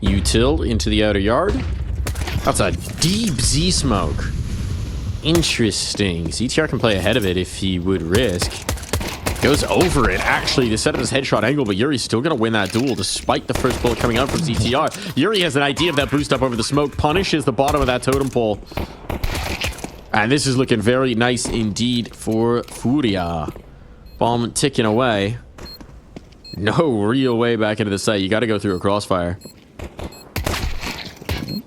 Util into the outer yard. That's a deep Z smoke. Interesting. ZTR can play ahead of it if he would risk. Goes over it, actually, to set up his headshot angle, but Yuri's still going to win that duel despite the first bullet coming out from ZTR. Yuri has an idea of that boost up over the smoke, punishes the bottom of that totem pole. And this is looking very nice indeed for FURIA. Bomb ticking away. No real way back into the site. You got to go through a crossfire.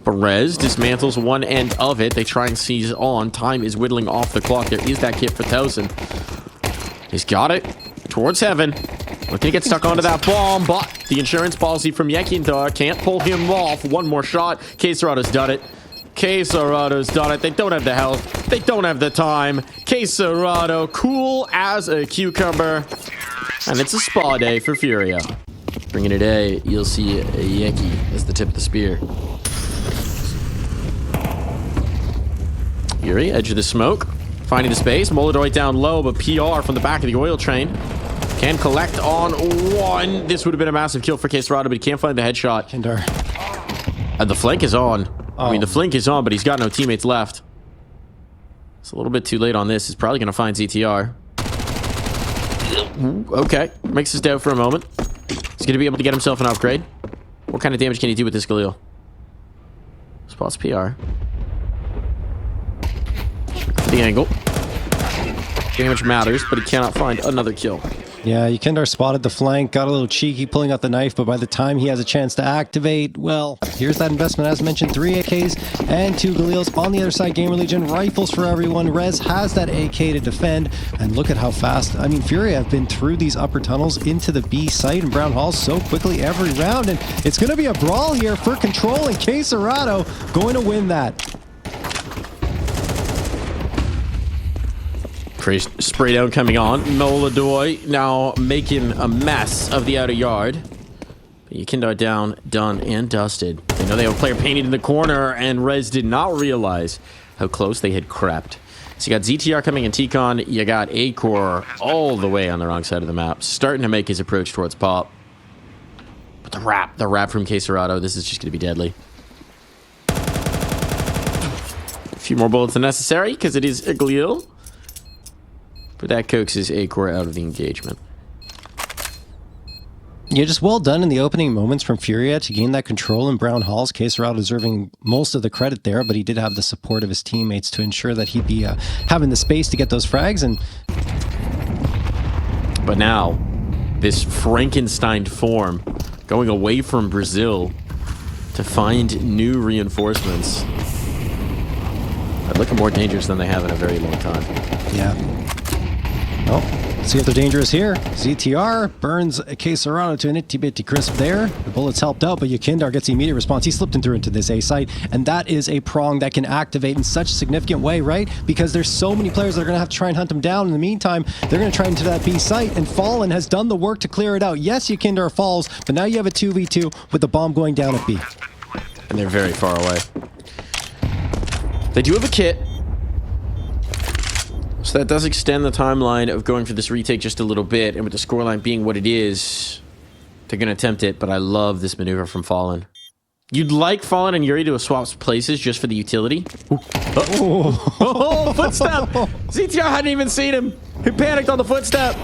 Perez dismantles one end of it. They try and seize on. Time is whittling off the clock. There is that kit for Towson. He's got it. Towards heaven. Looking to get stuck onto that bomb, but the insurance policy from Yekindar can't pull him off. One more shot. Quesarado's done it. Quesarado's done it. They don't have the health. They don't have the time. Quesarado, cool as a cucumber. And it's a spa day for FURIA. Bringing it A, you'll see a Yeki as the tip of the spear. Yuri, edge of the smoke. Finding the space. Molodoy down low, but PR from the back of the oil train. Can collect on one. This would have been a massive kill for Quesarado, but he can't find the headshot. Kindar. And the flank is on. I mean, the flank is on, but he's got no teammates left. It's a little bit too late on this. He's probably going to find ZTR. Okay. Makes his doubt for a moment. He's going to be able to get himself an upgrade. What kind of damage can he do with this Galil? Spots PR. The angle. Damage matters, but he cannot find another kill. Yeah, Yekindar spotted the flank, got a little cheeky pulling out the knife, but by the time he has a chance to activate, well, here's that investment. As mentioned, 3 AKs and 2 Galils. On the other side, GamerLegion, rifles for everyone. Rez has that AK to defend, and look at how fast. I mean, FURIA have been through these upper tunnels into the B site and Brown Hall so quickly every round, and it's going to be a brawl here for control, and Quesarado going to win that. Spray down coming on. Molodoy now making a mess of the outer yard. Yekindar down, done, and dusted. They know they have a player painted in the corner, and Rez did not realize how close they had crept. So you got ZTR coming in T-Con. You got A-Core all the way on the wrong side of the map, starting to make his approach towards Pop. But the wrap from Quesarado, this is just going to be deadly. A few more bullets than necessary, because it is a Galil. But that coaxes A-Core out of the engagement. Yeah, just well done in the opening moments from FURIA to gain that control in Brown Halls. Quesarado deserving most of the credit there, but he did have the support of his teammates to ensure that he'd be having the space to get those frags. But now, this Frankenstein form going away from Brazil to find new reinforcements. They're looking more dangerous than they have in a very long time. Yeah. Well, let's see if they're dangerous here. ZTR burns Quesarado to an itty-bitty crisp there. The bullets helped out, but Yekindar gets the immediate response. He slipped and through into this A site, and that is a prong that can activate in such a significant way, right? Because there's so many players that are going to have to try and hunt him down. In the meantime, they're going to try into that B site, and Fallen has done the work to clear it out. Yes, Yekindar falls, but now you have a 2v2 with the bomb going down at B. And they're very far away. They do have a kit. So that does extend the timeline of going for this retake just a little bit, and with the scoreline being what it is, they're going to attempt it, but I love this maneuver from Fallen. You'd like Fallen and Yuri to swap places just for the utility? Oh, footstep! ZTR hadn't even seen him. He panicked on the footstep.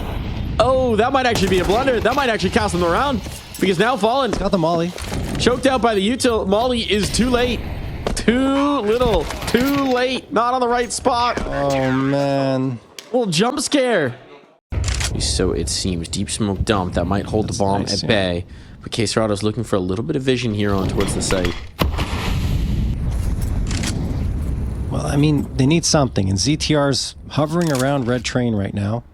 Oh, that might actually be a blunder. That might actually cast them around, because now Fallen's got the molly. Choked out by the util. Molly is too late. Too little, too late, not on the right spot. Oh, man. Little jump scare. So it seems deep smoke dump that might hold the bomb nice, at bay. But Quesarado's looking for a little bit of vision here on towards the site. Well, I mean, they need something, and ZTR's hovering around Red Train right now.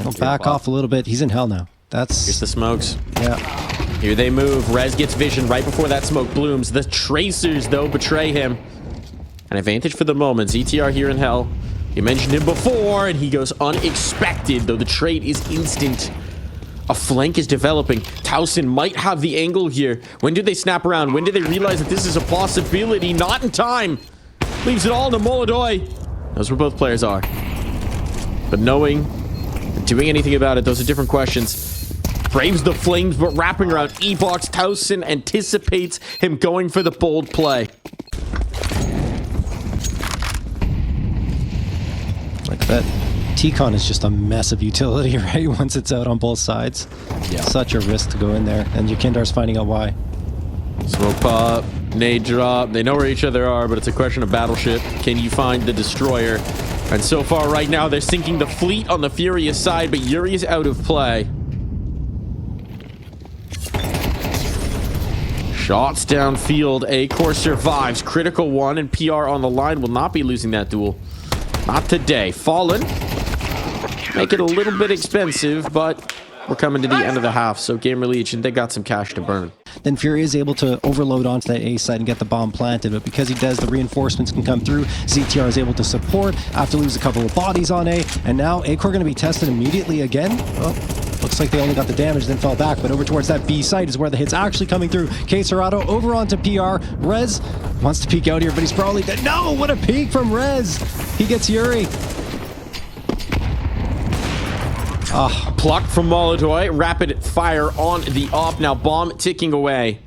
I'll back off a little bit. He's in hell now. That's... Here's the smokes. Yeah. Here they move. Rez gets vision right before that smoke blooms. The tracers, though, betray him. An advantage for the moment. ZTR here in hell. You mentioned him before, and he goes unexpected, though the trade is instant. A flank is developing. Towson might have the angle here. When do they snap around? When do they realize that this is a possibility? Not in time. Leaves it all to Molodoy. Knows where both players are. But knowing, doing anything about it, those are different questions. Braves the flames, but wrapping around E-Box. Towson anticipates him going for the bold play. Like that. T-Con is just a mess of utility, right? Once it's out on both sides. Yeah. Such a risk to go in there. And Yukindar's finding out why. Smoke pop, nade drop. They know where each other are, but it's a question of battleship. Can you find the destroyer? And so far right now, they're sinking the fleet on the FURIA side, but Yuri is out of play. Shots downfield. A-Core survives. Critical one, and PR on the line will not be losing that duel. Not today. Fallen. Make it a little bit expensive, but we're coming to the end of the half, so GamerLegion, they got some cash to burn. Then FURIA is able to overload onto that A side and get the bomb planted, but because he does, the reinforcements can come through. ZTR is able to support after lose a couple of bodies on A, and now A-Core going to be tested immediately again. Oh, looks like they only got the damage, then fell back, but over towards that B site is where the hit's actually coming through. Quesarado over onto PR. Rez wants to peek out here, but he's probably dead. No, what a peek from Rez. He gets Yuri. Plucked from Molotov. Rapid fire on the op. Now bomb ticking away.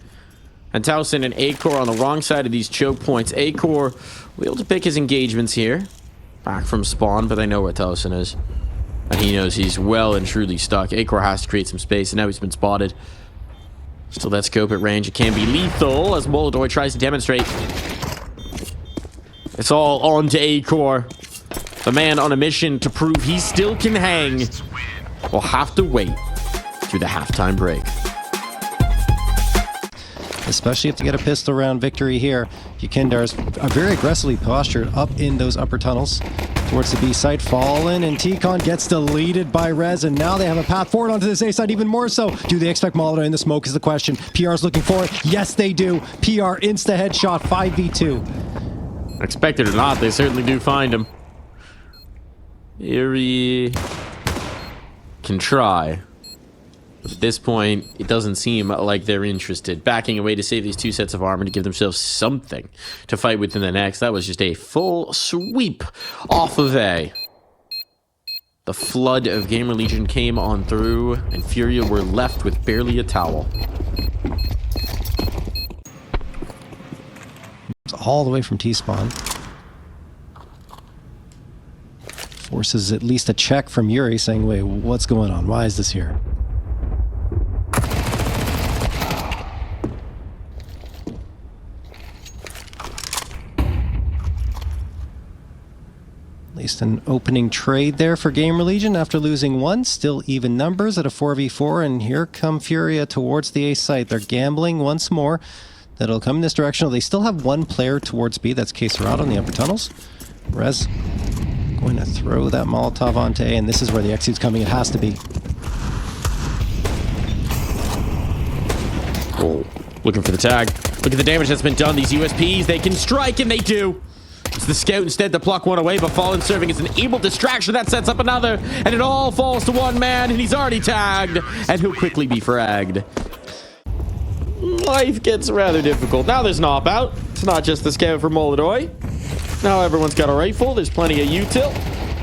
And Towson and A-Core on the wrong side of these choke points. A-Core will be able to pick his engagements here. Back from spawn, but they know where Towson is. And he knows he's well and truly stuck. A-Core has to create some space, and now he's been spotted. Still that scope at range. It can be lethal as Molotov tries to demonstrate. It's all on to A-Core. The man on a mission to prove he still can hang. We'll have to wait through the halftime break. Especially if they get a pistol round victory here. Yukindar's very aggressively postured up in those upper tunnels towards the B site. Fallen, and T-Con gets deleted by Rez, and now they have a path forward onto this A side even more so. Do they expect Molotov in the smoke is the question. PR's looking for it. Yes, they do. PR insta headshot 5v2. Expect it or not, they certainly do find him. Yuri can try. But at this point, it doesn't seem like they're interested. Backing away to save these two sets of armor to give themselves something to fight with in the next. That was just a full sweep off of A. The flood of GamerLegion came on through, and FURIA were left with barely a towel. It's all the way from T-spawn. Forces at least a check from Yuri saying, wait, what's going on? Why is this here? At least an opening trade there for GamerLegion after losing one. Still even numbers at a 4v4, and here come FURIA towards the A site. They're gambling once more. That'll come in this direction. They still have one player towards B. That's Quesarado in the upper tunnels. Rez going to throw that Molotov onto A, and this is where the execute's coming. It has to be. Oh, looking for the tag. Look at the damage that's been done. These USPs, they can strike, and they do. It's the scout instead to pluck one away, but Fallen serving as an able distraction. That sets up another, and it all falls to one man, and he's already tagged, and he'll quickly be fragged. Life gets rather difficult. Now there's an op-out. It's not just the scout for Molotov. Now everyone's got a rifle. There's plenty of util.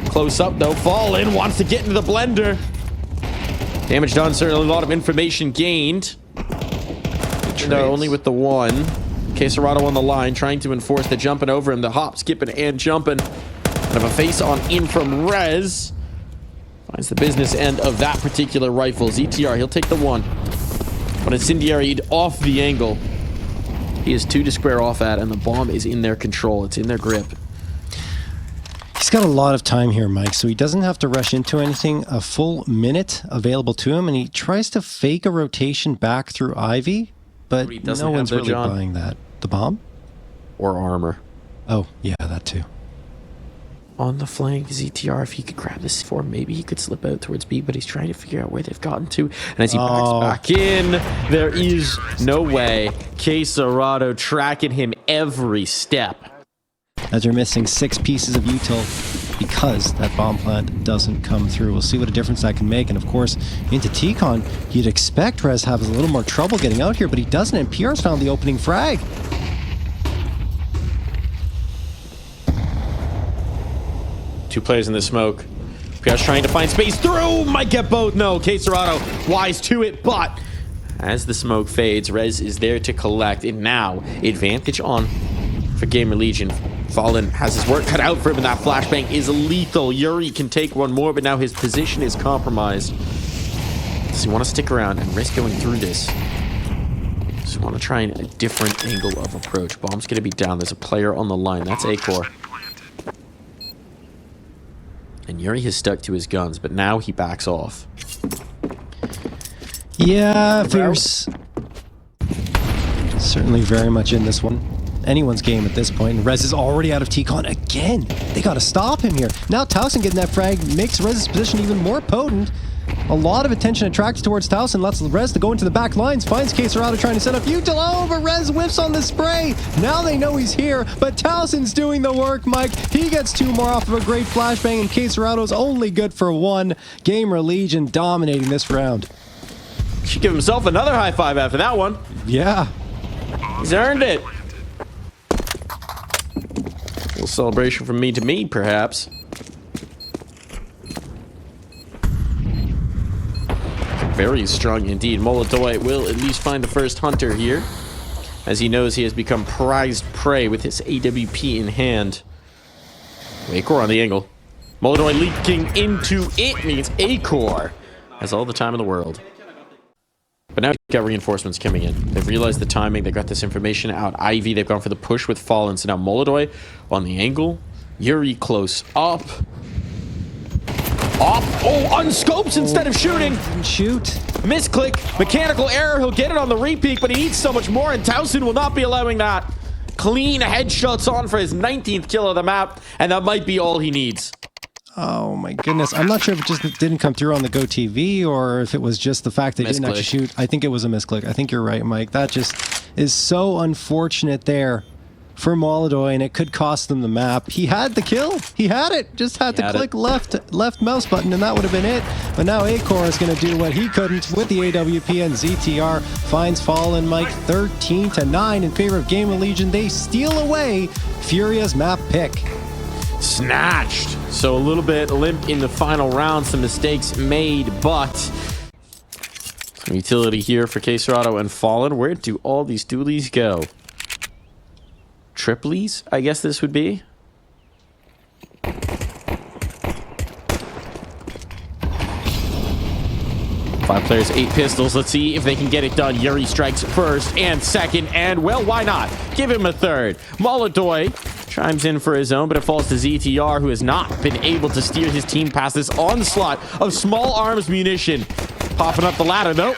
Close up, though. Fallen wants to get into the blender. Damage done. Certainly a lot of information gained. No, only with the one. Quesarado on the line, trying to enforce the jumping over him. The hop, skipping, and jumping. Kind of a face-on in from Rez. Finds the business end of that particular rifle. ZTR, he'll take the one. But incendiary off the angle. He is 2 to square off at, and the bomb is in their control. It's in their grip. He's got a lot of time here, Mike, so he doesn't have to rush into anything. A full minute available to him, and he tries to fake a rotation back through Ivy, but no one's really buying that. The bomb? Or armor. Oh, yeah, that too. On the flank, ZTR, if he could grab this for him, maybe he could slip out towards B, but he's trying to figure out where they've gotten to. And as he backs back in, there is no way. Quesarado tracking him every step. As you're missing 6 pieces of util because that bomb plant doesn't come through. We'll see what a difference that can make. And of course, into T-Con, you'd expect Rez has a little more trouble getting out here, but he doesn't, and PR's found the opening frag. Two players in the smoke. PR's trying to find space through. Might get both. No, Quesarado wise to it, but as the smoke fades, Rez is there to collect, and now advantage on for GamerLegion. Fallen has his work cut out for him, and that flashbang is lethal. Yuri can take one more, but now his position is compromised. Does he want to stick around and risk going through this? Does he want to try a different angle of approach? Bomb's going to be down. There's a player on the line. That's Acor. And Yuri has stuck to his guns, but now he backs off. Yeah, Fierce. Certainly very much in this one. Anyone's game at this point. And Rez is already out of T-Con again. They got to stop him here. Now Towson getting that frag makes Rez's position even more potent. A lot of attention attracted towards Towson. Lets Rez to go into the back lines. Finds Caserado trying to set up Utilo, but Rez whiffs on the spray. Now they know he's here, but Towson's doing the work, Mike. He gets two more off of a great flashbang, and Caserado's only good for one. GamerLegion dominating this round. Should give himself another high five after that one. Yeah. He's earned it. A little celebration from me to me, perhaps. Very strong indeed. Molotoi will at least find the first hunter here, as he knows he has become prized prey with his AWP in hand. Acor on the angle. Molotoi leaking into it means Acor has all the time in the world. But now you've got reinforcements coming in. They've realized the timing. They got this information out. Ivy, they've gone for the push with Fallen. So now Molotoi on the angle. Yuri close up. Oh, unscopes instead of shooting. Didn't shoot. Misclick. Mechanical error. He'll get it on the repeat, but he needs so much more, and Towson will not be allowing that. Clean headshots on for his 19th kill of the map, and that might be all he needs. Oh my goodness. I'm not sure if it just didn't come through on the Go TV or if it was just the fact that he didn't actually shoot. I think it was a misclick. I think you're right, Mike. That just is so unfortunate there for Molotoi, and it could cost them the map. He had the kill. He had it. Just had to click left mouse button, and that would have been it. But now Acor is going to do what he couldn't with the AWP, and ZTR finds Fallen, Mike, 13-9 in favor of GamerLegion. They steal away Furia's map pick. Snatched. So a little bit limp in the final round. Some mistakes made, but some utility here for Caserado and Fallen. Where do all these dualies go? Triplies, I guess this would be. Five players, 8 pistols. Let's see if they can get it done. Yuri strikes first and second, and well, why not? Give him a third. Molotoi chimes in for his own, but it falls to ZTR, who has not been able to steer his team past this onslaught of small arms munition. Popping up the ladder, though.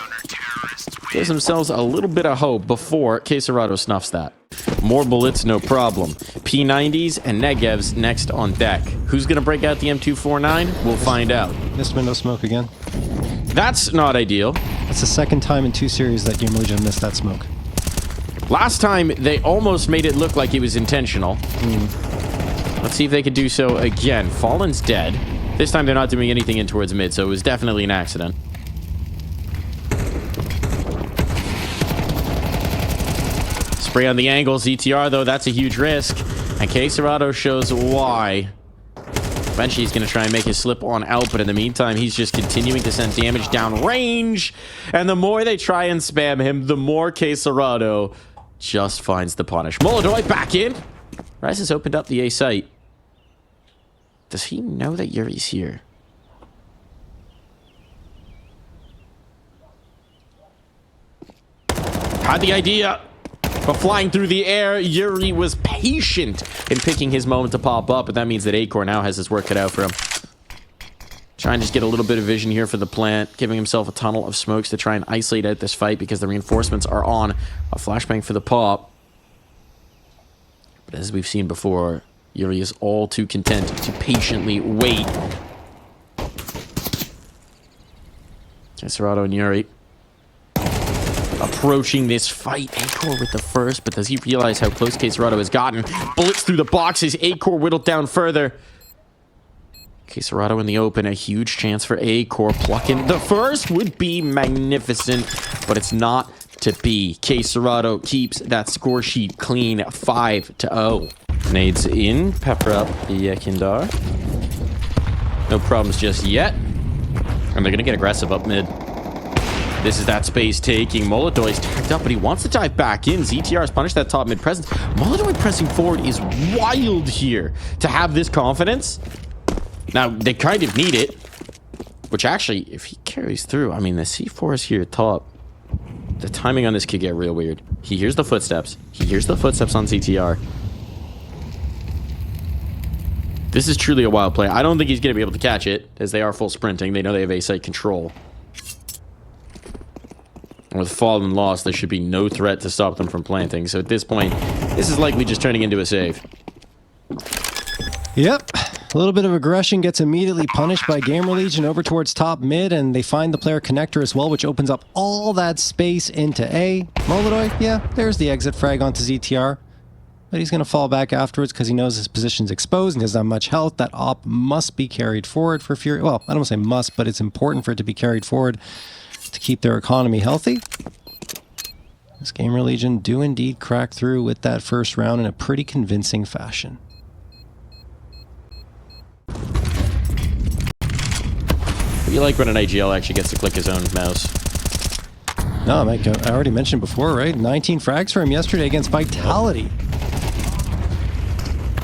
Gives themselves a little bit of hope before Caserado snuffs that. More bullets, no problem. P90s and Negevs next on deck. Who's going to break out the M249? We'll find out. Missed window smoke again. That's not ideal. That's the second time in 2 series that GamerLegion missed that smoke. Last time, they almost made it look like it was intentional. Let's see if they could do so again. Fallen's dead. This time, they're not doing anything in towards mid, so it was definitely an accident. Spray on the angle. ZTR, though, that's a huge risk. And Caserado shows why. Eventually, he's going to try and make his slip on out, but in the meantime, he's just continuing to send damage down range. And the more they try and spam him, the more Caserado just finds the punish. Molotoi back in. Rice has opened up the A site. Does he know that Yuri's here? Had the idea. But flying through the air, Yuri was patient in picking his moment to pop up, but that means that Acor now has his work cut out for him. Trying to just get a little bit of vision here for the plant, giving himself a tunnel of smokes to try and isolate out this fight because the reinforcements are on. A flashbang for the pop. But as we've seen before, Yuri is all too content to patiently wait. Caserado and Yuri approaching this fight. Acor with the first, but does he realize how close Caserado has gotten? Bullets through the boxes. Acor whittled down further. Caserado in the open. A huge chance for Acor. Plucking the first would be magnificent, but it's not to be. Caserado keeps that score sheet clean. 5-0. Nades in. Pepper up the Kindar. No problems just yet. And they're going to get aggressive up mid. This is that space taking. Molodoy's tagged up, but he wants to dive back in. ZTR has punished that top mid presence. Molodoy pressing forward is wild here to have this confidence. Now, they kind of need it, which actually, if he carries through, I mean, the C4 is here top. The timing on this could get real weird. He hears the footsteps. He hears the footsteps on ZTR. This is truly a wild play. I don't think he's going to be able to catch it, as they are full sprinting. They know they have A-site control. And with Fallen lost, there should be no threat to stop them from planting. So at this point, this is likely just turning into a save. Yep. A little bit of aggression gets immediately punished by GamerLegion over towards top mid, and they find the player connector as well, which opens up all that space into A. Molodoy, yeah, there's the exit frag onto ZTR. But he's going to fall back afterwards because he knows his position's exposed and doesn't have much health. That op must be carried forward for FURIA. Well, I don't want to say must, but it's important for it to be carried forward to keep their economy healthy. This GamerLegion do indeed crack through with that first round in a pretty convincing fashion. You like when an AGL actually gets to click his own mouse. No, Mike, I already mentioned before, right? 19 frags for him yesterday against Vitality.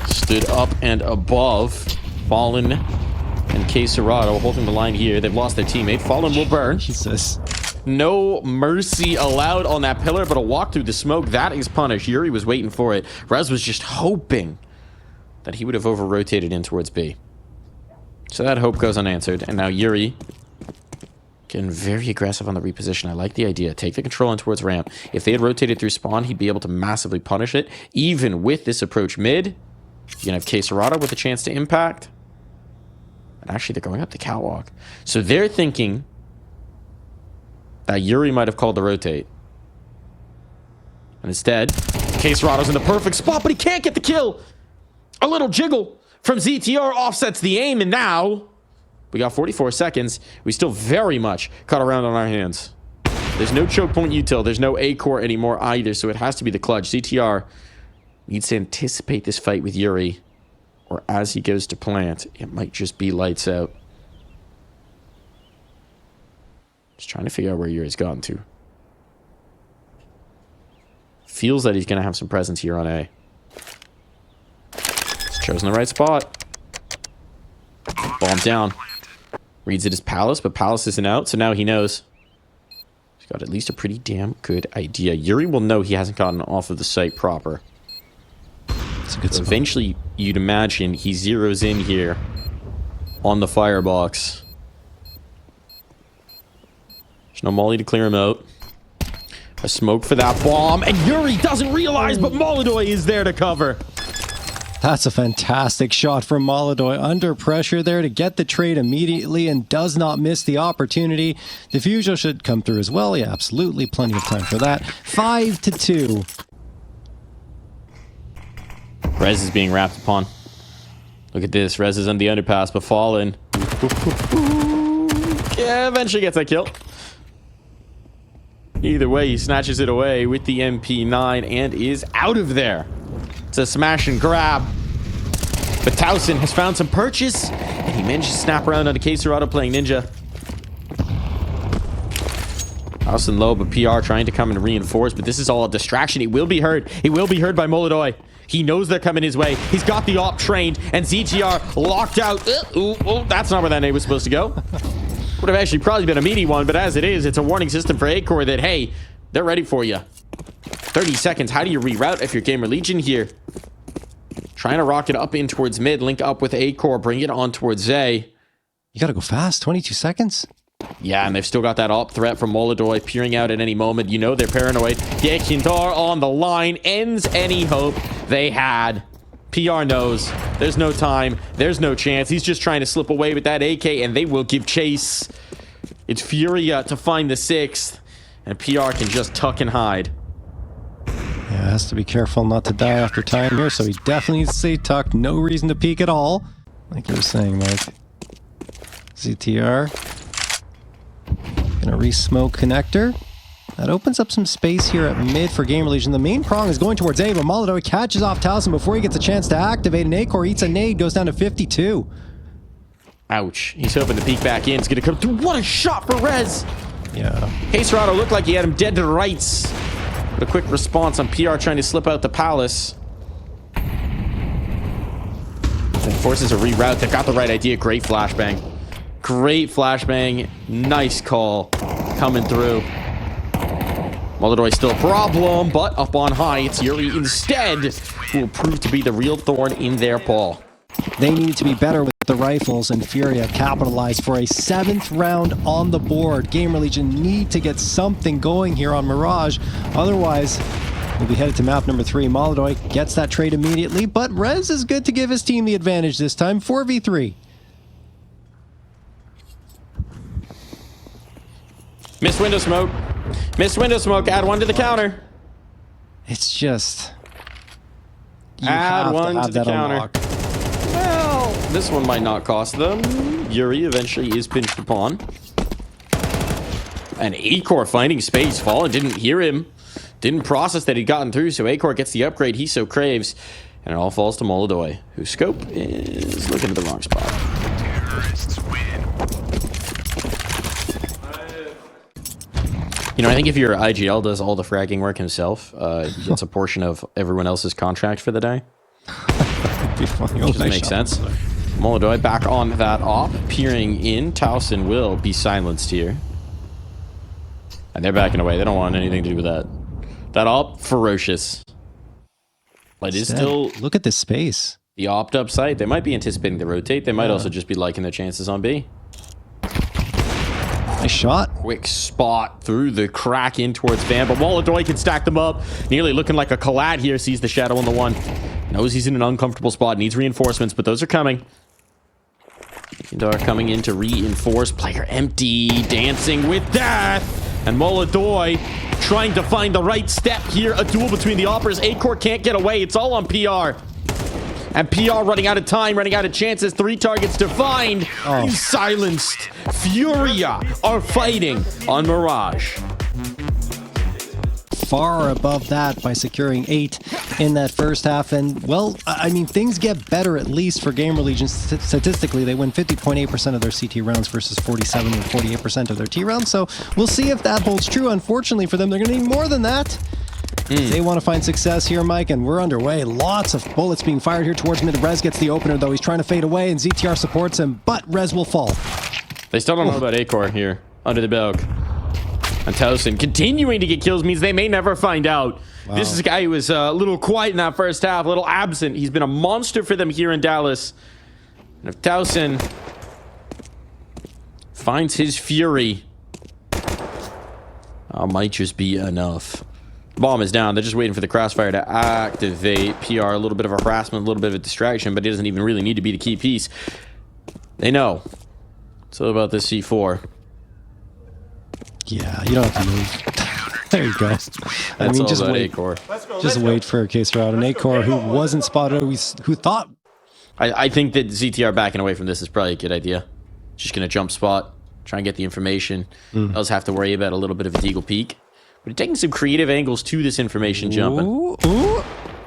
Stood up and above. Fallen and K-Serrato holding the line here. They've lost their teammate. Fallen will burn. Jesus. No mercy allowed on that pillar, but a walk through the smoke. That is punished. Yuri was waiting for it. Rez was just hoping that he would have over-rotated in towards B. So that hope goes unanswered. And now Yuri getting very aggressive on the reposition. I like the idea. Take the control in towards ramp. If they had rotated through spawn, he'd be able to massively punish it. Even with this approach mid, you're going to have K-Serrato with a chance to impact. And actually, they're going up the catwalk. So they're thinking that Yuri might have called the rotate. And instead, K-Serrato's in the perfect spot, but he can't get the kill. A little jiggle from ZTR offsets the aim, and now we got 44 seconds. We still very much got around on our hands. There's no choke point util. There's no A-core anymore either, so it has to be the clutch. ZTR needs to anticipate this fight with Yuri, or as he goes to plant, it might just be lights out. Just trying to figure out where Yuri's gotten to. Feels that he's going to have some presence here on A. He's chosen the right spot. Bomb down. Reads it as Palace, but Palace isn't out, so now he knows. He's got at least a pretty damn good idea. Yuri will know he hasn't gotten off of the site proper. That's a good spot. Eventually, you'd imagine he zeroes in here on the firebox. There's no molly to clear him out. A smoke for that bomb, and Yuri doesn't realize, but Molodoy is there to cover. That's a fantastic shot from Molodoy. Under pressure there to get the trade immediately and does not miss the opportunity. Diffusion should come through as well. Yeah, absolutely. Plenty of time for that. 5-2. Rez is being wrapped upon. Look at this. Rez is on the underpass, but Fallen. Yeah, eventually gets that kill. Either way, he snatches it away with the MP9 and is out of there. It's a smash and grab. But Towson has found some purchase, and he managed to snap around on the K-Serrato playing Ninja. Towson low, but PR trying to come and reinforce, but this is all a distraction. He will be heard. He will be heard by Molodoy. He knows they're coming his way. He's got the op trained, and ZTR locked out. That's not where that nade was supposed to go. Would have actually probably been a meaty one, but as it is, it's a warning system for A-Core that, hey, they're ready for you. 30 seconds. How do you reroute if you're GamerLegion here? Trying to rocket up in towards mid, link up with A-Core, bring it on towards Zay. You gotta go fast. 22 seconds. Yeah, and they've still got that op threat from Molodoy peering out at any moment. You know they're paranoid. Gekindar on the line ends any hope they had. PR knows there's no time. There's no chance. He's just trying to slip away with that AK, and they will give chase. It's FURIA to find the 6th, and PR can just tuck and hide. Yeah, has to be careful not to die after time here, so he definitely needs to stay tucked. No reason to peek at all. Like you were saying, Mike. ZTR. Gonna re-smoke connector. That opens up some space here at mid for GamerLegion. The main prong is going towards A, but Molodoy catches off Towson before he gets a chance to activate. An A-Core eats a nade, goes down to 52. Ouch. He's hoping to peek back in. It's going to come through. What a shot for Rez. Yeah. Caserado looked like he had him dead to the rights. But a quick response on PR trying to slip out the palace. And forces a reroute. They've got the right idea. Great flashbang. Great flashbang. Nice call coming through. Molodoi still a problem, but up on high, it's Yuri instead who will prove to be the real thorn in their paw. They need to be better with the rifles, and FURIA capitalized for a 7th round on the board. GamerLegion need to get something going here on Mirage. Otherwise, we'll be headed to map number 3. Molodoi gets that trade immediately, but Rez is good to give his team the advantage this time. 4v3. Missed window smoke. Missed window smoke. Add one to the counter. It's just... you Add have one to have to the that counter. unlocked. Well, this one might not cost them. Yuri eventually is pinched upon. And Acor finding space. Fallen didn't hear him. Didn't process that he'd gotten through, so Acor gets the upgrade he so craves. And it all falls to Molodoi, whose scope is looking at the wrong spot. Terrorists win. You know, I think if your IGL does all the fragging work himself, he gets a portion of everyone else's contract for the day. Doesn't make sense. Molodoi back on that op, peering in. Towson will be silenced here. And they're backing away. They don't want anything to do with that. That op, ferocious. But it's still... look at this space. The opt up site. They might be anticipating the rotate. They might also just be liking their chances on B. Nice shot. Quick spot through the crack in towards Van, but Molodoi can stack them up. Nearly looking like a Collat here. Sees the shadow on the one. Knows he's in an uncomfortable spot. Needs reinforcements, but those are coming. Kindar coming in to reinforce. Player empty. Dancing with death. And Molodoi trying to find the right step here. A duel between the operas. Acor can't get away. It's all on PR. And PR running out of time, running out of chances. 3 targets to find. He's silenced. FURIA are fighting on Mirage. Far above that by securing 8 in that first half. And, well, I mean, things get better at least for GamerLegion. Statistically, they win 50.8% of their CT rounds versus 47 or 48% of their T rounds. So we'll see if that holds true. Unfortunately for them, they're going to need more than that. They want to find success here, Mike, and we're underway. Lots of bullets being fired here towards mid. Rez gets the opener, though. He's trying to fade away, and ZTR supports him, but Rez will fall. They still don't know about Acor here, under the belt. And Towson continuing to get kills means they may never find out. Wow. This is a guy who was a little quiet in that first half, a little absent. He's been a monster for them here in Dallas. And if Towson finds his fury, might just be enough. Bomb is down. They're just waiting for the crossfire to activate. PR, a little bit of a harassment, a little bit of a distraction, but it doesn't even really need to be the key piece. They know. It's all about this C4. Yeah, you don't have to move. There you go. I mean, just wait. Acor. Just wait for a case route. And Acor, who wasn't spotted, who thought... I think that ZTR backing away from this is probably a good idea. Just going to jump spot, try and get the information. They'll have to worry about a little bit of a deagle peek. But taking some creative angles to this information jumping. Ooh.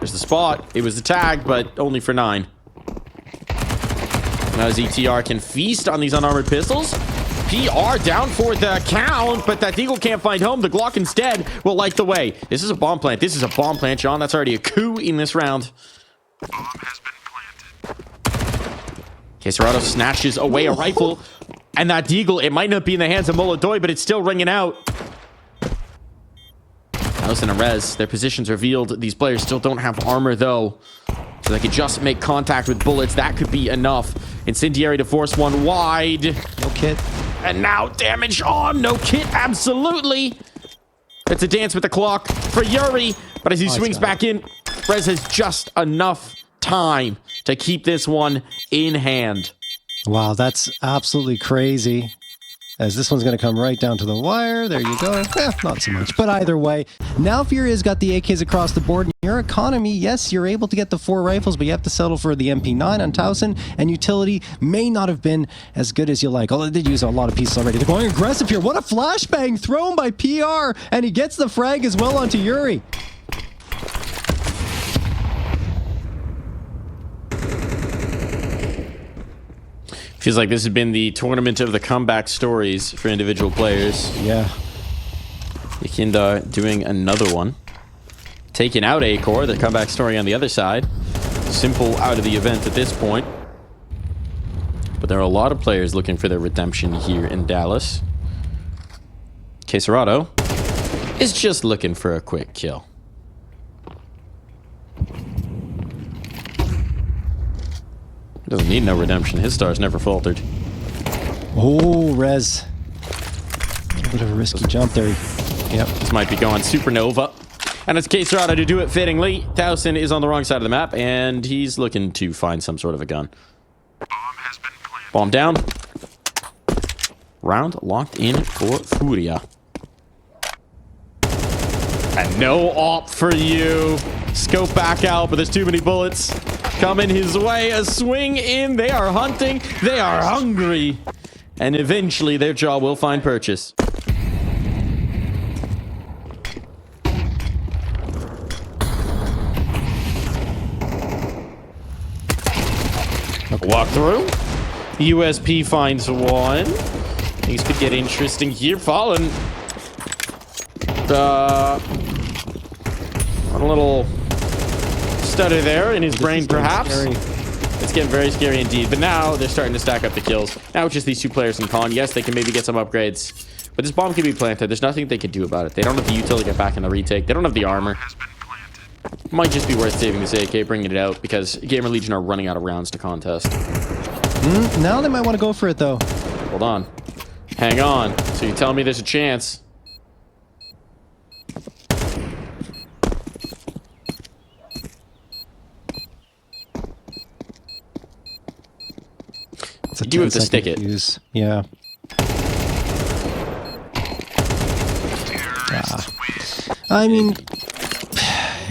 There's the spot. It was the tag, but only for 9. Now ZTR can feast on these unarmored pistols. PR down for the count, but that Deagle can't find home. The Glock instead will light the way. This is a bomb plant. This is a bomb plant, John. That's already a coup in this round. Bomb has been planted. Caserado snatches away a rifle. And that Deagle, it might not be in the hands of Molodoi, but it's still ringing out. Towson and Rez, their positions revealed. These players still don't have armor, though. So they could just make contact with bullets. That could be enough. Incendiary to force one wide. No kit. And now damage on. No kit, absolutely. It's a dance with the clock for Yuri. But as he swings back in, Rez has just enough time to keep this one in hand. Wow, that's absolutely crazy. As this one's going to come right down to the wire. There you go. Not so much. But either way, now FURIA's got the AKs across the board. In your economy, yes, you're able to get the 4 rifles, but you have to settle for the MP9 on Towson, and utility may not have been as good as you like. Although they did use a lot of pieces already. They're going aggressive here. What a flashbang thrown by PR, and he gets the frag as well onto Yuri. Feels like this has been the tournament of the comeback stories for individual players. Yeah. Yakindar doing another one. Taking out A-Core, the comeback story on the other side. Simple out of the event at this point. But there are a lot of players looking for their redemption here in Dallas. Quesarado is just looking for a quick kill. Doesn't need no redemption. His star's never faltered. Oh, Rez. A little bit of a risky jump there. Yep. This might be going supernova. And it's Quesarado to do it fittingly. Towson is on the wrong side of the map, and he's looking to find some sort of a gun. Bomb has been planted. Bomb down. Round locked in for FURIA. And no op for you. Scope back out, but there's too many bullets coming his way. A swing in. They are hunting. They are hungry. And eventually their jaw will find purchase. Walk through. USP finds one. Things could get interesting here. Fallen. A little stutter there in his brain, perhaps. It's getting very scary indeed. But now they're starting to stack up the kills. Now it's just these two players in con. Yes, they can maybe get some upgrades. But this bomb can be planted. There's nothing they can do about it. They don't have the utility to get back in the retake. They don't have the armor. Has been planted. Might just be worth saving this AK, bringing it out, because GamerLegion are running out of rounds to contest. Now they might want to go for it, though. Hold on. Hang on. So you tell me there's a chance. It's a You do have to 10-second stick it. fuse. Yeah. I mean,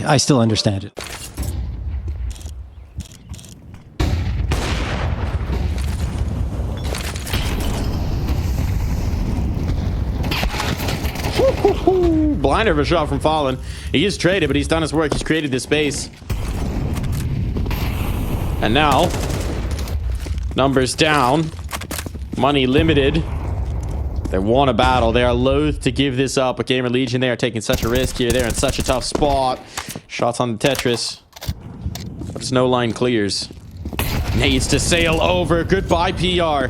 I still understand it. Blinder of a shot from Fallen. He is traded, but he's done his work. He's created this space. And now, numbers down. Money limited. They want a battle. They are loath to give this up. But GamerLegion, they are taking such a risk here. They're in such a tough spot. Shots on the Tetris. But snow line clears. Needs to sail over. Goodbye, PR.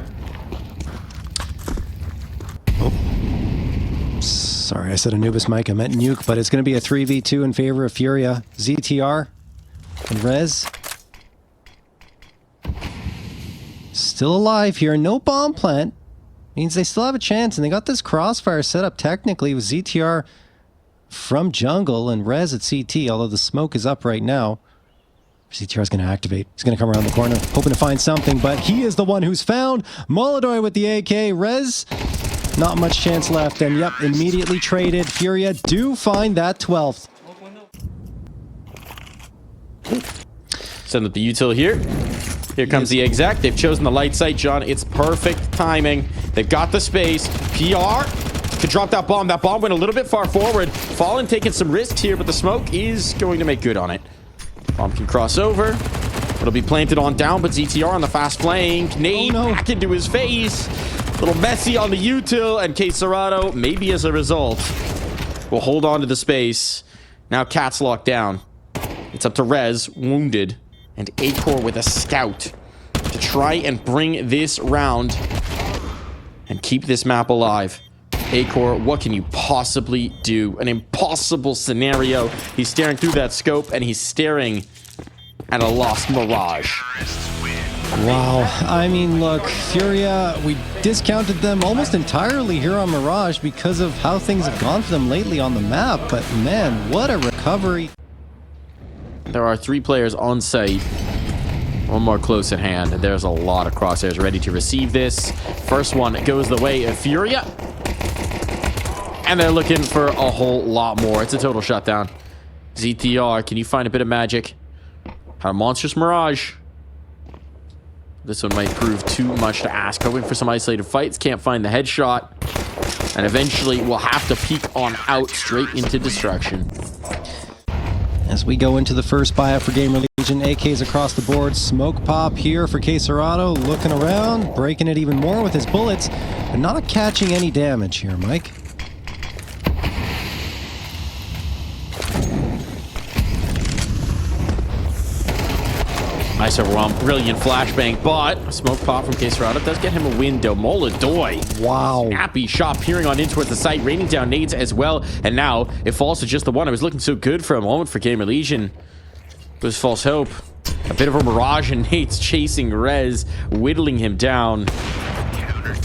Sorry, I said Anubis Mike. I meant Nuke, but it's going to be a 3v2 in favor of FURIA. ZTR and Rez. Still alive here. No bomb plant. Means they still have a chance, and they got this crossfire set up technically with ZTR from jungle and Rez at CT, although the smoke is up right now. ZTR is going to activate. He's going to come around the corner, hoping to find something, but he is the one who's found. Molodoy with the AK. Rez, not much chance left, and yep, immediately traded. FURIA do find that 12th. Send up the util here. Here comes the exec. They've chosen the light sight, John. It's perfect timing. They've got the space. PR could drop that bomb. That bomb went a little bit far forward. Fallen taking some risks here, but the smoke is going to make good on it. Bomb can cross over. It'll be planted on down, but ZTR on the fast flank. Nade back into his face. A little messy on the util, and Quesarado, maybe as a result, will hold on to the space. Now Cat's locked down. It's up to Rez, wounded, and A-Core with a scout to try and bring this round and keep this map alive. A-Core, what can you possibly do? An impossible scenario. He's staring through that scope, and he's staring at a lost Mirage. Wow. I mean, look, FURIA, we discounted them almost entirely here on Mirage because of how things have gone for them lately on the map, but man, what a recovery. There are 3 players on site. One more close at hand. There's a lot of crosshairs ready to receive this. First one goes the way of FURIA. And they're looking for a whole lot more. It's a total shutdown. ZTR, can you find a bit of magic? Had a monstrous Mirage. This one might prove too much to ask. Hoping for some isolated fights. Can't find the headshot. And eventually we'll have to peek on out straight into destruction. As we go into the first buyout for GamerLegion, GamerLegion, AKs across the board. Smoke pop here for Caserado, looking around, breaking it even more with his bullets, but not catching any damage here, Mike. Nice overwhelm, brilliant flashbang, but smoke pop from Caserado does get him a window. Moladoy. Wow. Snappy shot peering on in towards the site, raining down nades as well. And now it falls to just the one. It was looking so good for a moment for GamerLegion. It was false hope. A bit of a Mirage and nades chasing Rez, whittling him down,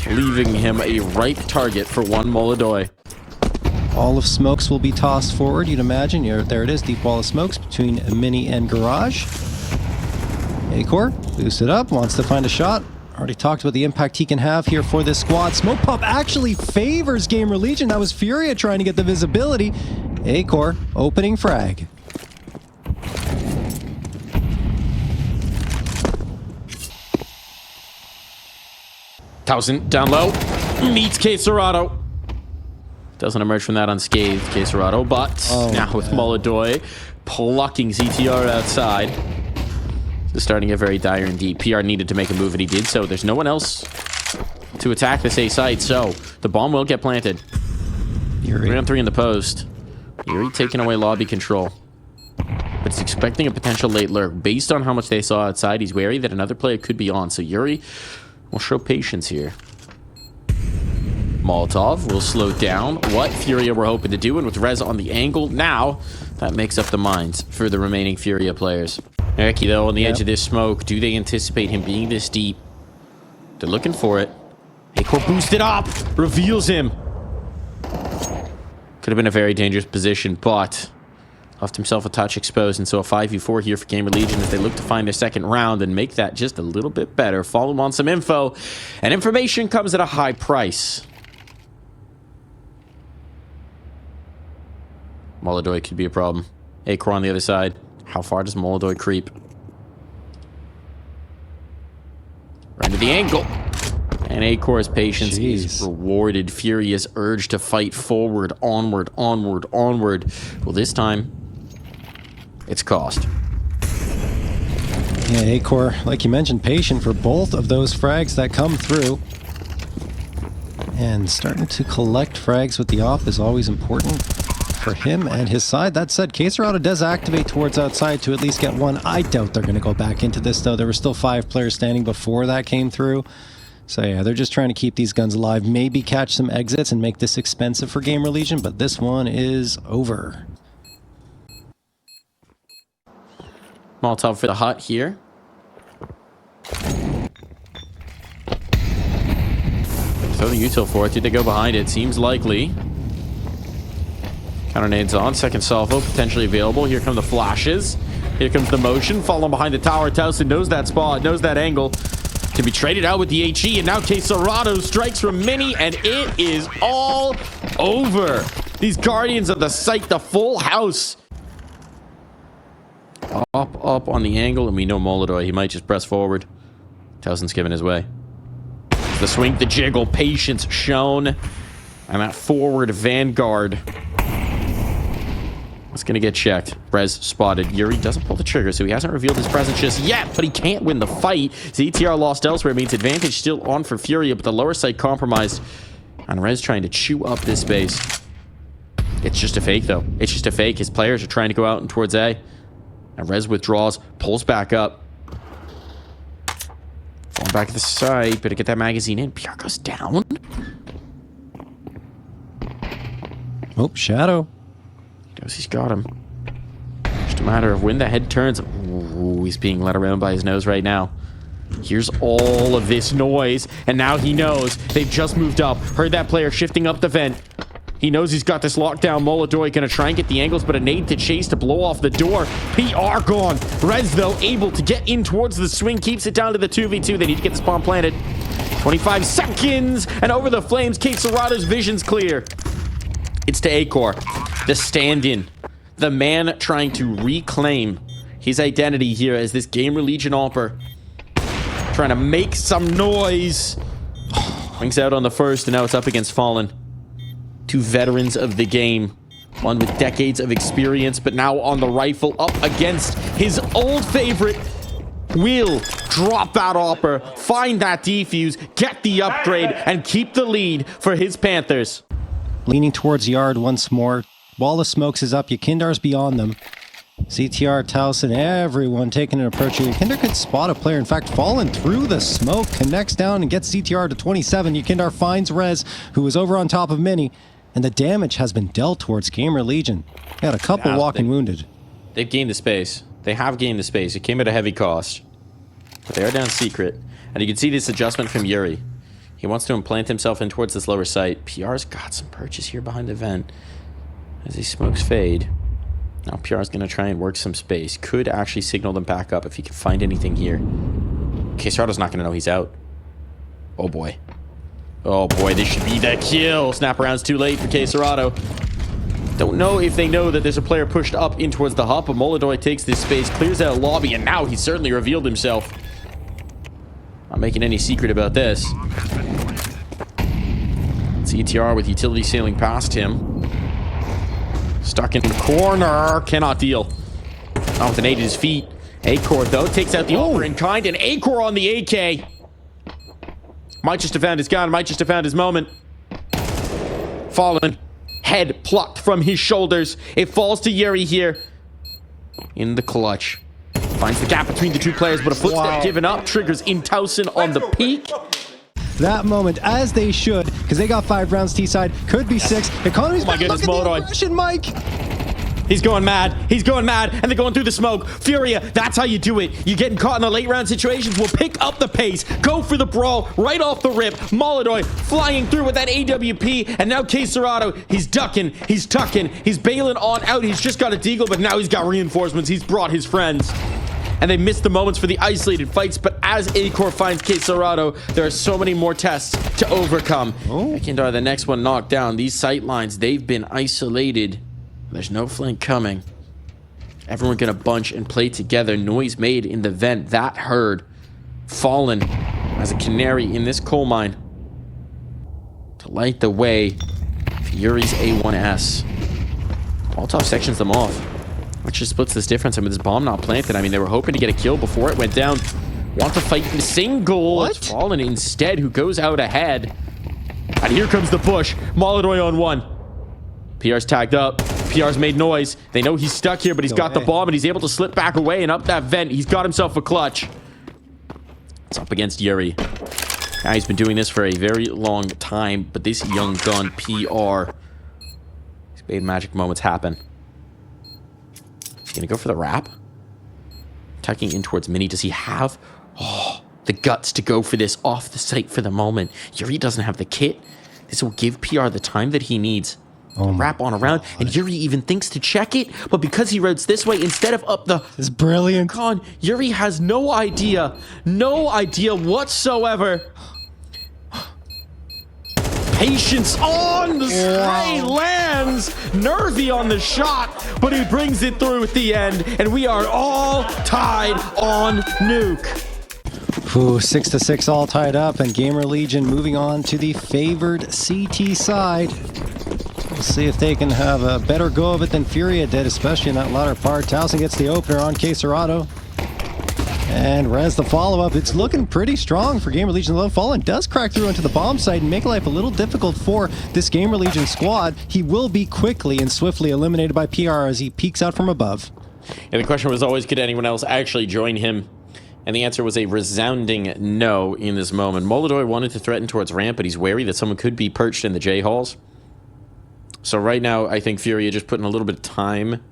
leaving him a ripe target for one Moladoy. Wall of smokes will be tossed forward, you'd imagine. There it is, deep wall of smokes between Mini and Garage. Acor, boost it up, wants to find a shot. Already talked about the impact he can have here for this squad. Smoke pop actually favors GamerLegion. That was FURIA trying to get the visibility. Acor, opening frag. Thousand down low, meets Caserado. Doesn't emerge from that unscathed, Caserado, but now with Moladoy plucking ZTR outside. It's starting to get very dire indeed. PR needed to make a move, and he did so. There's no one else to attack this A site, so the bomb will get planted. Yuri. 3-on-3 in the post. Yuri taking away lobby control. But he's expecting a potential late lurk. Based on how much they saw outside, he's wary that another player could be on. So Yuri will show patience here. Molotov will slow down what FURIA were hoping to do, and with Rez on the angle now, that makes up the minds for the remaining FURIA players. Ericky, though, on the edge of this smoke. Do they anticipate him being this deep? They're looking for it. Acor boosted up, reveals him. Could have been a very dangerous position, but left himself a touch exposed, and so a 5v4 here for GamerLegion as they look to find their second round and make that just a little bit better. Follow them on some info, and information comes at a high price. Moladoy could be a problem. Acor on the other side. How far does Moladoy creep? Right to the angle. And Acor's patience is rewarded. Furia's urge to fight forward, onward, onward, onward. Well, this time, it's cost. Yeah, Acor, like you mentioned, patient for both of those frags that come through. And starting to collect frags with the op is always important for him and his side. That said, Caserado does activate towards outside to at least get one. I doubt they're going to go back into this, though. There were still 5 players standing before that came through. So yeah, they're just trying to keep these guns alive, maybe catch some exits and make this expensive for GamerLegion, but this one is over. Molotov for the hut here. Throw the util for it. Did they go behind it? Seems likely. Counter nades on. Second salvo potentially available. Here come the flashes. Here comes the motion. Falling behind the tower. Towson knows that spot. Knows that angle. Can be traded out with the HE. And now Caserado strikes from Mini. And it is all over. These Guardians of the site. The full house. Up on the angle. And we know Moladoy. He might just press forward. Towson's giving his way. The swing, the jiggle. Patience shown. And that forward vanguard. It's going to get checked. Rez spotted. Yuri doesn't pull the trigger, so he hasn't revealed his presence just yet, but he can't win the fight. ZTR lost elsewhere. Means advantage still on for FURIA, but the lower side compromised. And Rez trying to chew up this space. It's just a fake, though. It's just a fake. His players are trying to go out and towards A. And Rez withdraws, pulls back up. Falling back to the side. Better get that magazine in. PR goes down. Oh, Shadow. He's got him. Just a matter of when the head turns. Ooh, he's being led around by his nose right now. Here's all of this noise, and now he knows. They've just moved up. Heard that player shifting up the vent. He knows he's got this lockdown. Moladoy gonna try and get the angles, but a nade to chase to blow off the door. PR gone. Rez, though, able to get in towards the swing. Keeps it down to the 2v2. They need to get this bomb planted. 25 seconds, and over the flames, Caserado's vision's clear. It's to Acor, the stand-in, the man trying to reclaim his identity here as this GamerLegion Alper. Trying to make some noise. Wings out on the first, and now it's up against Fallen. 2 veterans of the game. One with decades of experience, but now on the rifle up against his old favorite. Will drop that AWPer, find that defuse, get the upgrade, and keep the lead for his Panthers. Leaning towards yard once more. Wall of smokes is up. Yakindar's beyond them. CTR, Towson, everyone taking an approach here. Yakindar could spot a player. In fact, falling through the smoke, connects down and gets CTR to 27. Yakindar finds Rez, who is over on top of Mini. And the damage has been dealt towards Gamerlegion. Got a couple walking wounded. They've gained the space. They have gained the space. It came at a heavy cost. But they are down secret. And you can see this adjustment from Yuri. He wants to implant himself in towards this lower site. PR's got some purchase here behind the vent. As these smokes fade. Now PR's going to try and work some space. Could actually signal them back up if he can find anything here. Quesarado's not going to know he's out. Oh boy. Oh boy, this should be the kill. Snap around's too late for Quesarado. Don't know if they know that there's a player pushed up in towards the hub, but Molodoy takes this space, clears out lobby, and now he's certainly revealed himself. Not making any secret about this. CTR with utility sailing past him. Stuck in the corner. Cannot deal. Not with an 8 at his feet. Acor, though, takes out the over in kind, and Acor on the AK. Might just have found his gun. Might just have found his moment. Fallen. Head plucked from his shoulders. It falls to Yuri here. In the clutch. Finds the gap between the two players, but a footstep given up. Triggers in Towson on the peak. That moment, as they should, because they got 5 rounds T-side. Could be 6. Economy's my goodness, Molodoy. Russian Mike. He's going mad. He's going mad. And they're going through the smoke. Furia, that's how you do it. You're getting caught in the late round situations. We'll pick up the pace. Go for the brawl right off the rip. Molodoy flying through with that AWP. And now Quesarado, he's ducking. He's tucking. He's bailing on out. He's just got a deagle, but now he's got reinforcements. He's brought his friends. And they missed the moments for the isolated fights. But as Acor finds Quesarado, there are so many more tests to overcome. Yakindar, the next one knocked down. These sight lines, they've been isolated. There's no flank coming. Everyone gonna bunch and play together. Noise made in the vent. That heard. Fallen as a canary in this coal mine. To light the way for Yuri's A1S. Molotov sections them off. Which just splits this difference. And with this bomb not planted, I mean, they were hoping to get a kill before it went down. Want to fight in single. What? It's Fallen instead who goes out ahead. And here comes the push. Molodoy on 1. PR's tagged up. PR's made noise. They know he's stuck here, but he's got the bomb and he's able to slip back away and up that vent. He's got himself a clutch. It's up against Yuri. Now, he's been doing this for a very long time, but this young gun, PR, he's made magic moments happen. He's gonna go for the wrap. Tucking in towards Mini. Does he have the guts to go for this off the site for the moment? Yuri doesn't have the kit. This will give PR the time that he needs. Wrap on around, and Yuri even thinks to check it, but because he routes this way instead of up the... This is brilliant. Con, Yuri has no idea whatsoever. Patience on the spray lands. Nervy on the shot, but he brings it through at the end, and we are all tied on Nuke. 6-6 all tied up, and Gamerlegion moving on to the favored CT side. We'll see if they can have a better go of it than Furia did, especially in that latter part. Towson gets the opener on Quesarado. And Rez the follow-up. It's looking pretty strong for Gamerlegion. Though Fallen does crack through into the bomb site and make life a little difficult for this Gamerlegion squad. He will be quickly and swiftly eliminated by PR as he peeks out from above. And the question was always, could anyone else actually join him? And the answer was a resounding no in this moment. Molodoy wanted to threaten towards ramp, but he's wary that someone could be perched in the J-halls. So right now, I think Furia just putting a little bit of time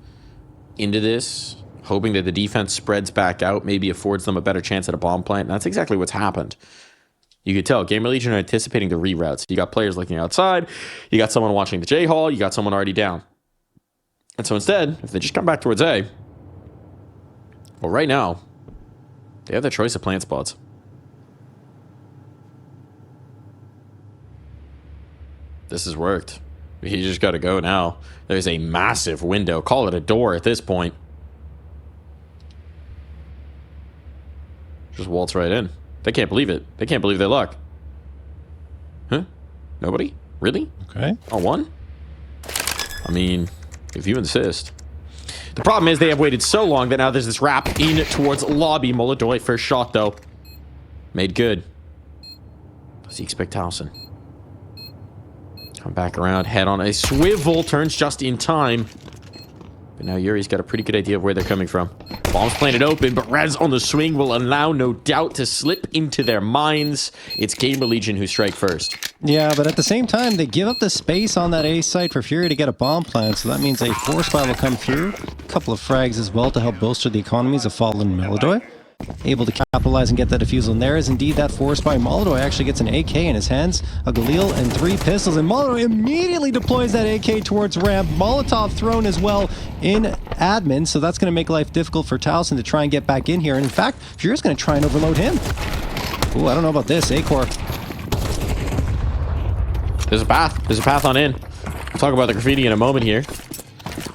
into this, hoping that the defense spreads back out, maybe affords them a better chance at a bomb plant. And that's exactly what's happened. You could tell Gamerlegion are anticipating the reroutes. You got players looking outside, you got someone watching the J-hall, you got someone already down. And so instead, if they just come back towards A, well, right now, they have their choice of plant spots. This has worked. You just got to go now. There's a massive window. Call it a door at this point. Just waltz right in. They can't believe it. They can't believe their luck. Huh? Nobody? Really? Okay. On 1? I mean, if you insist. The problem is they have waited so long that now there's this wrap in towards lobby. Molodoy, first shot, though. Made good. Does he expect Towson? Come back around, head on a swivel, turns just in time. But now Yuri's got a pretty good idea of where they're coming from. Bomb's planted open, but Rez on the swing will allow no doubt to slip into their minds. It's GamerLegion who strike first. Yeah, but at the same time, they give up the space on that A site for FURIA to get a bomb plant, so that means a force fire will come through. A couple of frags as well to help bolster the economies of Fallen Molodoy. Able to capitalize and get that defusal, and there is indeed that force by Molodoy. Actually gets an AK in his hands, a Galil, and 3 pistols, and Molodoy immediately deploys that AK towards ramp. Molotov thrown as well in admin, so that's going to make life difficult for Towson to try and get back in here, and in fact, Furia's going to try and overload him. Ooh, I don't know about this. A-Core. There's a path on in. We'll talk about the graffiti in a moment here.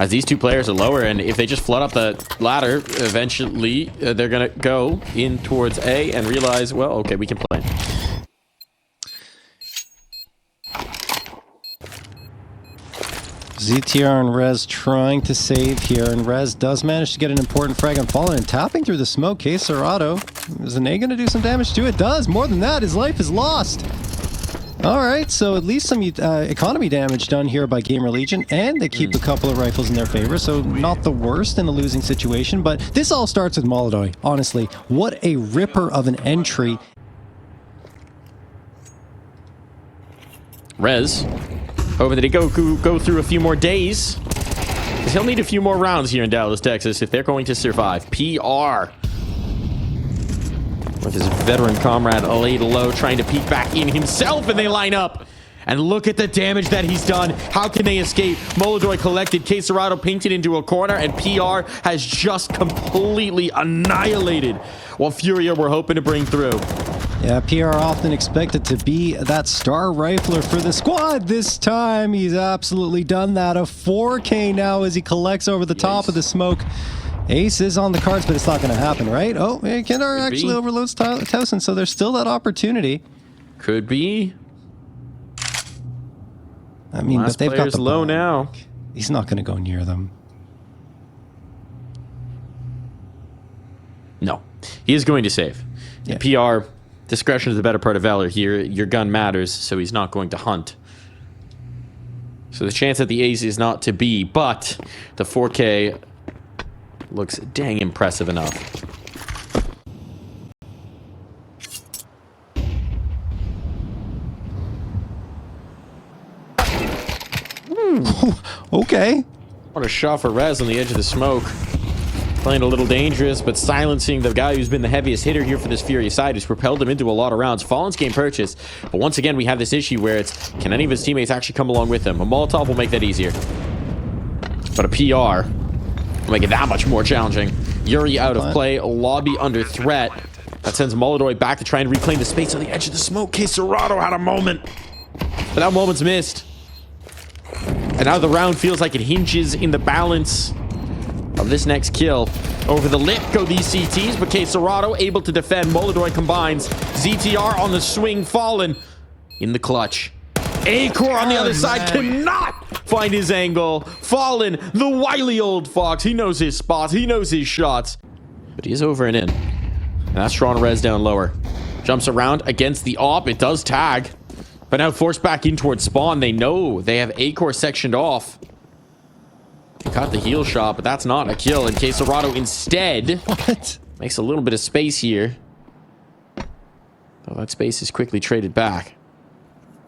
As these two players are lower, and if they just flood up the ladder, eventually they're going to go in towards A and realize, well, okay, we can play. ZTR and Rez trying to save here, and Rez does manage to get an important frag on Fallen, and tapping through the smoke. Serato. Is an A going to do some damage to it? Does. More than that, his life is lost. Alright, so at least some economy damage done here by GamerLegion, and they keep a couple of rifles in their favor, so not the worst in a losing situation, but this all starts with Molodoy, honestly. What a ripper of an entry. Rez, hoping that he go through a few more days, because he'll need a few more rounds here in Dallas, Texas, if they're going to survive. PR. With his veteran comrade laid low, trying to peek back in himself, and they line up. And look at the damage that he's done. How can they escape? Molodoy collected, Serato painted into a corner, and PR has just completely annihilated what FURIA were hoping to bring through. Yeah, PR often expected to be that star rifler for the squad. This time, he's absolutely done that. A 4K now as he collects over the top of the smoke. Ace is on the cards, but it's not going to happen, right? Oh, Kendar actually overloads Towson, so there's still that opportunity. Could be. I mean, but they've got the low bomb. now. He's not going to go near them. No, he is going to save. Yeah. PR, discretion is the better part of valor here. Your gun matters, so he's not going to hunt. So the chance that the ace is not to be, but the 4K looks dang impressive enough. Okay. What a shot for Rez on the edge of the smoke. Playing a little dangerous, but silencing the guy who's been the heaviest hitter here for this FURIA side, who's propelled him into a lot of rounds. Fallen's game purchase, but once again, we have this issue where it's, can any of his teammates actually come along with him? A Molotov will make that easier. But a PR will make it that much more challenging. Yuri out of play, lobby under threat. That sends Molodoy back to try and reclaim the space on the edge of the smoke. Serato had a moment, but that moment's missed. And now the round feels like it hinges in the balance of this next kill. Over the lip go these CTs, but Serato able to defend. Molodoy combines. ZTR on the swing, Fallen in the clutch. A-Core on the other side cannot find his angle. Fallen, the wily old fox. He knows his spots. He knows his shots. But he is over and in. And that's drawing Rez down lower. Jumps around against the op. It does tag. But now forced back in towards spawn. They know they have A-Core sectioned off. He caught the heal shot, but that's not a kill. And Serato instead makes a little bit of space here. Though that space is quickly traded back.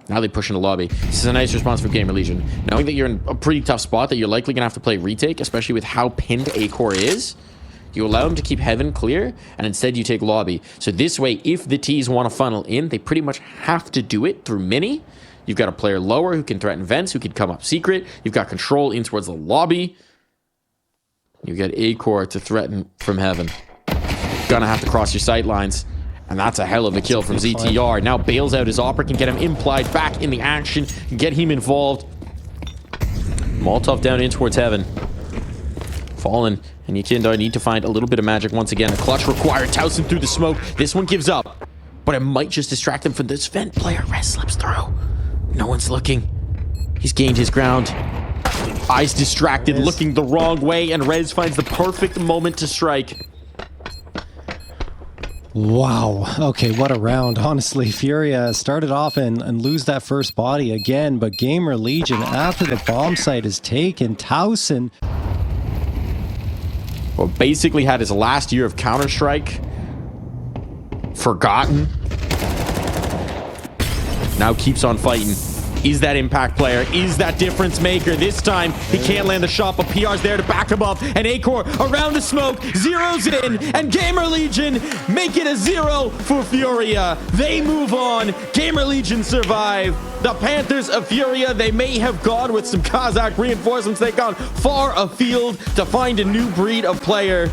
Now they push into lobby. This is a nice response from GamerLegion. Knowing that you're in a pretty tough spot, that you're likely going to have to play retake, especially with how pinned A-Core is, you allow them to keep heaven clear, and instead you take lobby. So this way, if the T's want to funnel in, they pretty much have to do it through mini. You've got a player lower who can threaten vents, who can come up secret. You've got control in towards the lobby. You've got A-Core to threaten from heaven. Gonna have to cross your sight lines. And that's a hell of a kill from ZTR. Now bails out his opera, can get him implied back in the action, can get him involved. Molotov down in towards heaven. Fallen and Yukindar need to find a little bit of magic once again. A clutch required. Towson through the smoke. This one gives up. But it might just distract him from this vent player. Rez slips through. No one's looking. He's gained his ground. Eyes distracted, looking the wrong way, and Rez finds the perfect moment to strike. Wow. Okay, what a round. Honestly, FURIA started off and lose that first body again, but GamerLegion, after the bomb site is taken, Towson... Well, basically had his last year of Counter-Strike forgotten. Now keeps on fighting. Is that impact player? Is that difference maker? This time, he can't land the shot, but PR's there to back him up. And Acor around the smoke, zeroes in, and GamerLegion make it a 0 for FURIA. They move on. GamerLegion survive. The Panthers of FURIA, they may have gone with some Kazakh reinforcements. They've gone far afield to find a new breed of player.